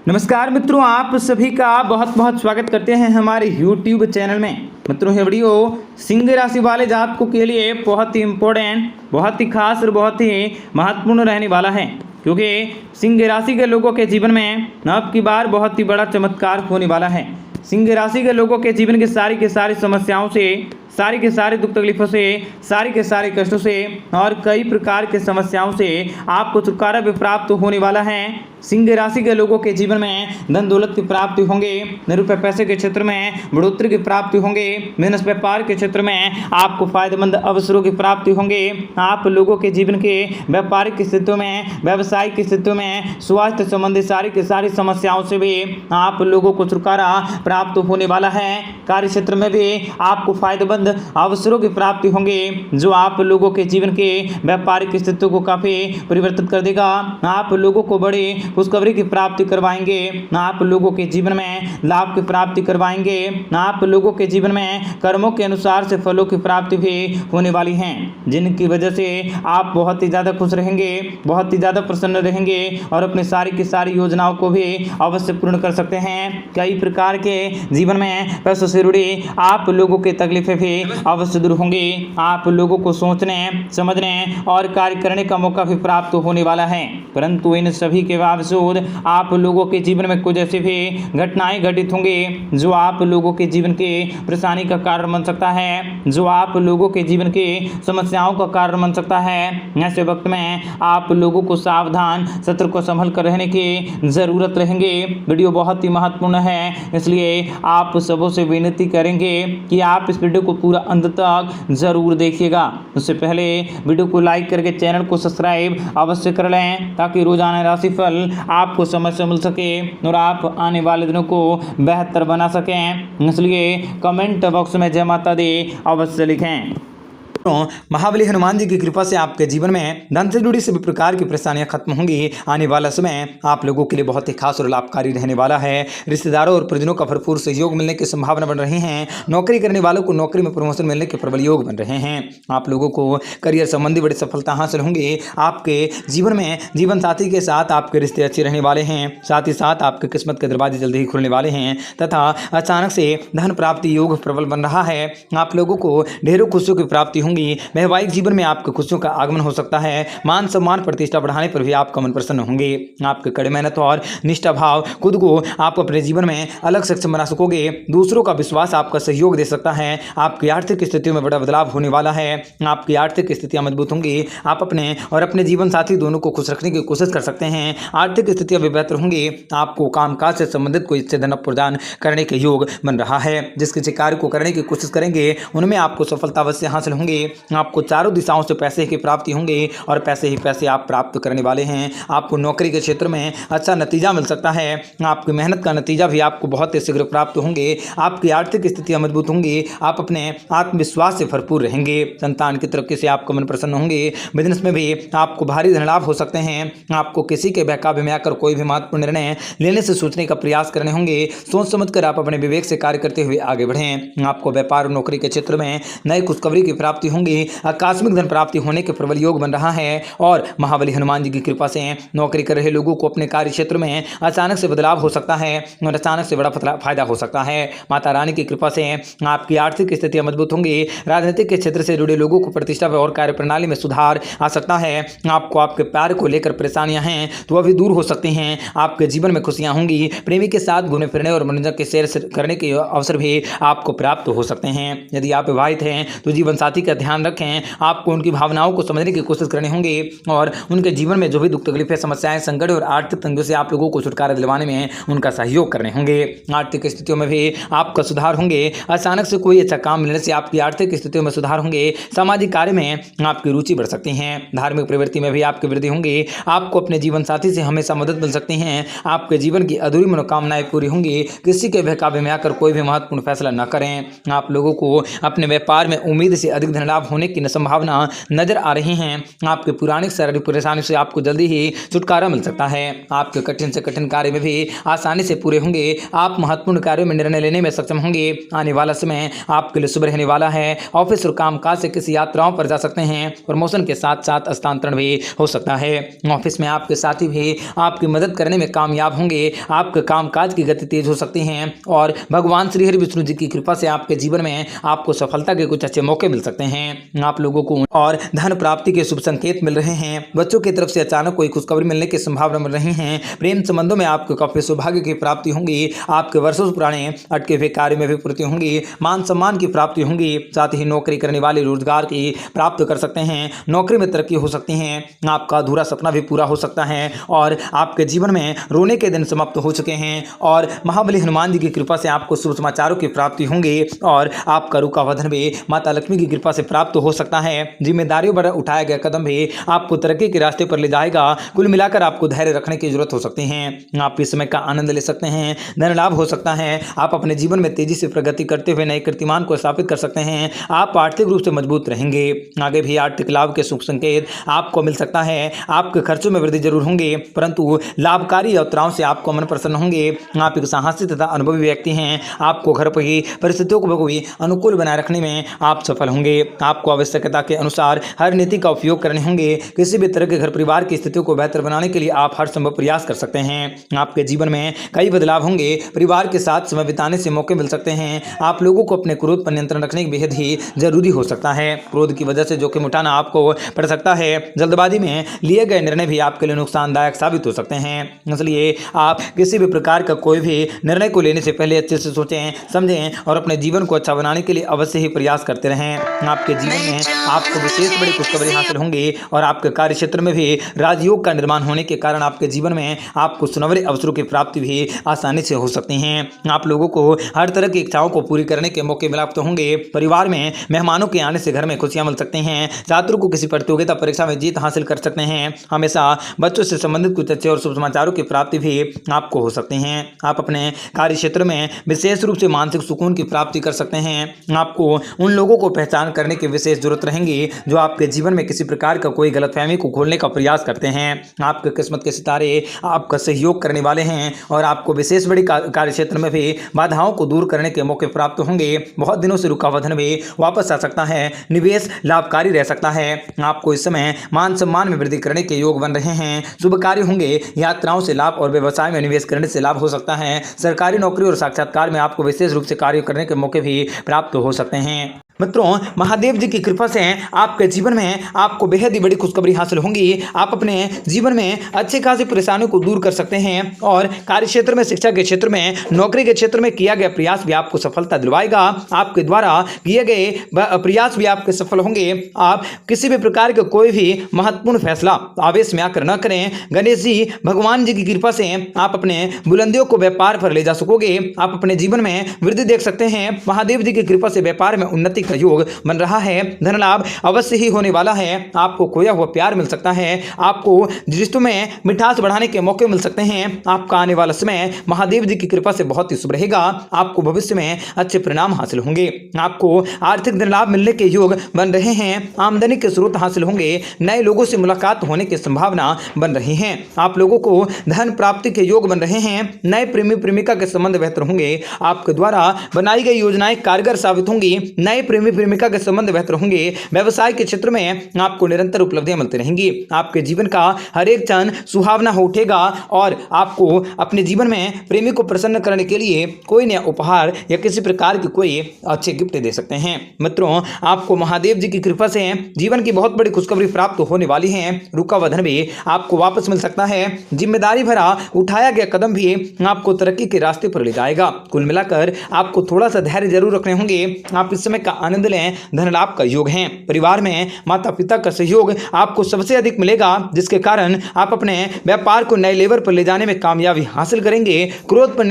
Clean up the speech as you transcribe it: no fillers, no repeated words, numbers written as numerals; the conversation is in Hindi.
नमस्कार मित्रों, आप सभी का बहुत बहुत स्वागत करते हैं हमारे YouTube चैनल में। मित्रों, ये वीडियो सिंह राशि वाले जातकों के लिए बहुत ही इम्पोर्टेंट, बहुत ही खास और बहुत ही महत्वपूर्ण रहने वाला है, क्योंकि सिंह राशि के लोगों के जीवन में अब की बार बहुत ही बड़ा चमत्कार होने वाला है। सिंह राशि के लोगों के जीवन की सारी समस्याओं से, सारी के सारे दुख तकलीफों से, सारे के सारे कष्टों से और कई प्रकार के समस्याओं से आपको छुटकारा भी प्राप्त होने वाला है। सिंह राशि के लोगों के जीवन में धन दौलत की प्राप्ति होंगे, रुपए पैसे के क्षेत्र में बढ़ोतरी की प्राप्ति होंगे, बिजनेस व्यापार के क्षेत्र में आपको फायदेमंद अवसरों की प्राप्ति होंगे। आप लोगों के जीवन के व्यापारिक स्थितियों में, व्यवसायिक स्थितियों में, स्वास्थ्य संबंधी सारी की सारी समस्याओं से भी आप लोगों को छुटकारा प्राप्त होने वाला है। कार्य क्षेत्र में भी आपको फायदेमंद अवसरों की प्राप्ति होंगे, जो आप लोगों के जीवन के व्यापारिक स्थितियों को काफी परिवर्तित कर देगा। आप लोगों को बड़ी खुशखबरी की प्राप्ति करवाएंगे, आप लोगों के जीवन में लाभ की प्राप्ति करवाएंगे, आप लोगों के जीवन में कर्मों के अनुसार से फलों की प्राप्ति भी होने वाली है, जिनकी वजह से आप बहुत ही ज्यादा खुश रहेंगे, बहुत ही ज्यादा प्रसन्न रहेंगे और अपनी सारी की सारी योजनाओं को भी अवश्य पूर्ण कर सकते हैं। कई प्रकार के जीवन में पैसों से जुड़ी आप लोगों की तकलीफें भी अवश्य दूर होंगी। आप लोगों को सोचने, समझने और कार्य करने का मौका भी प्राप्त होने वाला है, परंतु इन सभी के बावजूद आप लोगों के जीवन में कुछ ऐसी भी घटनाएं घटित होंगी जो आप लोगों के जीवन के परेशानी का कारण बन सकता है, जो आप लोगों के जीवन के समस्याओं का कारण बन सकता है। ऐसे वक्त में आप लोगों को सावधान, सतर्क को संभल कर रहने की जरूरत रहेंगे। वीडियो बहुत ही महत्वपूर्ण है, इसलिए आप सबों से विनती करेंगे कि आप इस वीडियो को पूरा अंत तक जरूर देखिएगा। उससे पहले वीडियो को लाइक करके चैनल को सब्सक्राइब अवश्य कर लें, ताकि रोजाना राशिफल आपको समय से मिल सके और आप आने वाले दिनों को बेहतर बना सकें। इसलिए कमेंट बॉक्स में जय माता दी अवश्य लिखें। महाबली हनुमान जी की कृपा से आपके जीवन में धन से जुड़ी सभी प्रकार की परेशानियां खत्म होंगी। आने वाला समय आप लोगों के लिए बहुत ही खास और लाभकारी रहने वाला है। रिश्तेदारों और परिजनों का भरपूर सहयोग मिलने की संभावना बन रही है। नौकरी करने वालों को नौकरी में प्रमोशन मिलने के प्रबल योग बन रहे हैं। आप लोगों को करियर संबंधी बड़ी सफलता हासिल होंगी। आपके जीवन में जीवन साथी के साथ आपके रिश्ते अच्छे रहने वाले हैं। साथ ही साथ आपके किस्मत के दरवाजे जल्दी ही खुलने वाले हैं तथा अचानक से धन प्राप्ति योग प्रबल बन रहा है। आप लोगों को ढेरों खुशियों की प्राप्ति होंगी। वैवाहिक जीवन में आपके खुशियों का आगमन हो सकता है। मान सम्मान प्रतिष्ठा बढ़ाने पर भी आपका मन प्रसन्न होंगे। आपके कड़ी मेहनत और निष्ठा भाव खुद को आप अपने जीवन में अलग सक्षम बना सकोगे। दूसरों का विश्वास आपका सहयोग दे सकता है। आपकी आर्थिक स्थितियों में बड़ा बदलाव होने वाला है। आपकी आर्थिक स्थितियां मजबूत होंगी। आप अपने और अपने जीवन साथी दोनों को खुश रखने की कोशिश कर सकते हैं। आर्थिक स्थितियां भी बेहतर होंगी। आपको कामकाज से संबंधित कोई इससे धन प्रदान करने के योग बन रहा है। जिस किसी कार्य को करने की कोशिश करेंगे उनमें आपको सफलता अवश्य हासिल होंगी। आपको चारों दिशाओं से पैसे की प्राप्ति होंगी और पैसे ही पैसे आप प्राप्त करने वाले हैं। आपको नौकरी के क्षेत्र में अच्छा नतीजा मिल सकता है। आपकी मेहनत का नतीजा भी आपको बहुत ही शीघ्र प्राप्त होंगे। आपकी आर्थिक स्थितियां मजबूत होंगी। आप अपने आत्मविश्वास से भरपूर रहेंगे। संतान की तरक्की से आपका मन प्रसन्न होंगे। बिजनेस में भी आपको भारी धन लाभ हो सकते हैं। आपको किसी के बहकावे में आकर कोई भी महत्वपूर्ण निर्णय लेने से सोचने का प्रयास करने होंगे। सोच समझकर आप अपने विवेक से कार्य करते हुए आगे बढ़ें। आपको व्यापार और नौकरी के क्षेत्र में नई खुशखबरी की प्राप्ति होंगी। आकस्मिक धन प्राप्ति होने के प्रबल योग बन रहा है और महाबली हनुमान जी की कृपा से नौकरी कर रहे लोगों को अपने कार्य क्षेत्र में अचानक से बदलाव हो सकता है और अचानक से बड़ा फायदा हो सकता है। माता रानी की कृपा से आपकी आर्थिक स्थितियां मजबूत होंगी। राजनीतिक के क्षेत्र से जुड़े लोगों को प्रतिष्ठा और कार्य प्रणाली में सुधार आ सकता है। आपको आपके प्यार को लेकर परेशानियां हैं तो वह भी दूर हो सकती हैं। आपके जीवन में खुशियां होंगी। प्रेमी के साथ घूमने फिरने और मनोरंजन के सैर करने के अवसर भी आपको प्राप्त हो सकते हैं। यदि आप विवाहित हैं तो जीवन साथी का ध्यान रखें। आपको उनकी भावनाओं को समझने की कोशिश करनी होंगी और उनके जीवन में जो भी दुख तकलीफें, समस्याएं, संकट और आर्थिक तंगियों से आप लोगों को छुटकारा दिलवाने में उनका सहयोग करने होंगे। आर्थिक स्थितियों में भी आपका सुधार होंगे। अचानक से कोई अच्छा काम मिलने से आपकी आर्थिक स्थितियों में सुधार होंगे। सामाजिक कार्य में आपकी रुचि बढ़ सकती है। धार्मिक प्रवृत्ति में भी आपकी वृद्धि होंगी। आपको अपने जीवन साथी से हमेशा मदद मिल सकती है। आपके जीवन की अधूरी मनोकामनाएं पूरी होंगी। किसी के बहकावे में आकर कोई भी महत्वपूर्ण फैसला न करें। आप लोगों को अपने व्यापार में उम्मीद से अधिक धन लाभ होने की संभावना नजर आ रही है। आपके पुरानी शारीरिक परेशानी से आपको जल्दी ही छुटकारा मिल सकता है। आपके कठिन से कठिन कार्य में भी आसानी से पूरे होंगे। आप महत्वपूर्ण कार्यों में निर्णय लेने में सक्षम होंगे। आने वाला समय आपके लिए शुभ रहने वाला है। ऑफिस और कामकाज से किसी यात्राओं पर जा सकते हैं। प्रमोशन के साथ साथ स्थानांतरण भी हो सकता है। ऑफिस में आपके साथी भी आपकी मदद करने में कामयाब होंगे। आपके कामकाज की गति तेज हो सकती है और भगवान श्री हरि विष्णु जी की कृपा से आपके जीवन में आपको सफलता के कुछ अच्छे मौके मिल सकते हैं। आप लोगों को और धन प्राप्ति के शुभ संकेत मिल रहे हैं। बच्चों की तरफ से अचानक कोई खुशखबरी मिलने की संभावना मिल रही है। प्रेम संबंधों में आपको काफी सौभाग्य की प्राप्ति होंगी। आपके वर्षों पुराने अटके हुए कार्य में भी पूर्ति होंगी। मान सम्मान की प्राप्ति होंगी। साथ ही नौकरी करने वाले रोजगार की प्राप्त कर सकते हैं। नौकरी में तरक्की हो सकती है। आपका अधूरा सपना भी पूरा हो सकता है और आपके जीवन में रोने के दिन समाप्त हो चुके हैं और महाबली हनुमान जी की कृपा से आपको शुभ समाचारों की प्राप्ति होंगी और आपका रुका हुआ धन भी माता लक्ष्मी की कृपा से प्राप्त हो सकता है। जिम्मेदारियों पर उठाया गया कदम भी आपको तरक्की के रास्ते पर ले जाएगा। कुल मिलाकर आपको धैर्य रखने की जरूरत हो सकती है। आप इस समय का आनंद ले सकते हैं। धन लाभ हो सकता है। आप अपने जीवन में तेजी से प्रगति करते हुए नए कीर्तिमान को स्थापित कर सकते हैं। आप आर्थिक रूप से मजबूत रहेंगे। आगे भी आर्थिक लाभ के शुभ संकेत आपको मिल सकता है। आपके खर्चों में वृद्धि जरूर होंगे परंतु लाभकारी यात्राओं से आपको मन प्रसन्न होंगे। आप एक साहसी तथा अनुभवी व्यक्ति हैं। आपको घर पर ही परिस्थितियों को भी अनुकूल बनाए रखने में आप सफल होंगे। आपको आवश्यकता के अनुसार हर नीति का उपयोग करने होंगे। किसी भी तरह के घर परिवार की स्थितियों को बेहतर बनाने के लिए आप हर संभव प्रयास कर सकते हैं। आपके जीवन में कई बदलाव होंगे। परिवार के साथ समय बिताने से मौके मिल सकते हैं। आप लोगों को अपने क्रोध पर नियंत्रण रखने की बेहद ही जरूरी हो सकता है। क्रोध की वजह से जोखिम उठाना आपको पड़ सकता है। जल्दबाजी में लिए गए निर्णय भी आपके लिए नुकसानदायक साबित हो सकते हैं। इसलिए आप किसी भी प्रकार का कोई भी निर्णय को लेने से पहले अच्छे से सोचें, समझें और अपने जीवन को अच्छा बनाने के लिए अवश्य ही प्रयास करते रहें। आपके जीवन में आपको विशेष बड़ी खुशखबरी हासिल होंगी और आपके कार्य क्षेत्र में भी राजयोग का निर्माण होने के कारण आपके जीवन में आपको सुनहरे अवसरों की प्राप्ति भी आसानी से हो सकती है। आप लोगों को हर तरह की इच्छाओं को पूरी करने के मौके प्राप्त होंगे। परिवार में मेहमानों के आने से घर में खुशियां मिल सकती हैं। छात्रों को किसी प्रतियोगिता परीक्षा में जीत हासिल कर सकते हैं। हमेशा बच्चों से संबंधित कुछ अच्छे और शुभ समाचारों की प्राप्ति भी आपको हो सकते हैं। आप अपने कार्य क्षेत्र में विशेष रूप से मानसिक सुकून की प्राप्ति कर सकते हैं। आपको उन लोगों को पहचान करने की विशेष जरूरत रहेंगी जो आपके जीवन में किसी प्रकार का कोई गलतफहमी को खोलने का प्रयास करते हैं। आपके किस्मत के सितारे आपका सहयोग करने वाले हैं और आपको विशेष बड़ी कार्य क्षेत्र में भी बाधाओं को दूर करने के मौके प्राप्त होंगे। बहुत दिनों से रुका हुआ धन भी वापस आ सकता है। निवेश लाभकारी रह सकता है। आपको इस समय मान सम्मान में वृद्धि करने के योग बन रहे हैं। शुभ कार्य होंगे। यात्राओं से लाभ और व्यवसाय में निवेश करने से लाभ हो सकता है। सरकारी नौकरी और साक्षात्कार में आपको विशेष रूप से कार्य करने के मौके भी प्राप्त हो सकते हैं। मित्रों, महादेव जी की कृपा से आपके जीवन में आपको बेहद ही बड़ी खुशखबरी हासिल होंगी। आप अपने जीवन में अच्छी खासी परेशानियों को दूर कर सकते हैं और कार्य क्षेत्र में, शिक्षा के क्षेत्र में, नौकरी के क्षेत्र में किया गया प्रयास भी आपको सफलता दिलवाएगा। आपके द्वारा किए गए प्रयास भी आपके सफल होंगे। आप किसी भी प्रकार का कोई भी महत्वपूर्ण फैसला आवेश में आकर न करें। गणेश जी, भगवान जी की कृपा से आप अपने बुलंदियों को व्यापार पर ले जा सकोगे। आप अपने जीवन में वृद्धि देख सकते हैं। महादेव जी की कृपा से व्यापार में उन्नति का योग बन रहा है। धन लाभ अवश्य ही होने वाला है। आपको खोया हुआ प्यार मिल सकता है। आपको रिश्तों में मिठास बढ़ाने के मौके मिल सकते हैं। आपका आने वाला समय महादेव जी की कृपा से बहुत ही शुभ रहेगा। आपको भविष्य में अच्छे परिणाम हासिल होंगे। आपको आर्थिक धन लाभ मिलने के योग बन रहे हैं। आमदनी के स्रोत हासिल होंगे। नए लोगों से मुलाकात होने की संभावना बन रही है। आप लोगों को धन प्राप्ति के योग बन रहे हैं। नए प्रेमी प्रेमिका के संबंध बेहतर होंगे। आपके द्वारा बनाई गई योजनाएं कारगर साबित होंगी। नए प्रेमी प्रेमिका के संबंध बेहतर होंगे। व्यवसाय के क्षेत्र में आपको निरंतर उपलब्धियां मिलती रहेंगी। आपके जीवन का हर एक क्षण सुहावना हो उठेगा और आपको अपने जीवन में प्रेमी को प्रसन्न करने के लिए कोई नया उपहार या किसी प्रकार की कोई अच्छे गिफ्ट दे सकते हैं। मित्रों, आपको महादेव जी की कृपा से जीवन की बहुत बड़ी खुशखबरी प्राप्त होने वाली है। रुका हुआ धन भी आपको वापस मिल सकता है। जिम्मेदारी भरा उठाया गया कदम भी आपको तरक्की के रास्ते पर ले जाएगा। कुल मिलाकर आपको थोड़ा सा धैर्य जरूर रखने होंगे। आप इस समय का आनंद लें। धन लाभ का योग है। परिवार में माता पिता का सहयोग आपको सबसे अधिक मिलेगा, जिसके कारण आप अपने व्यापार को नए लेवल पर ले जाने में कामयाबी हासिल करेंगे। क्रोध पर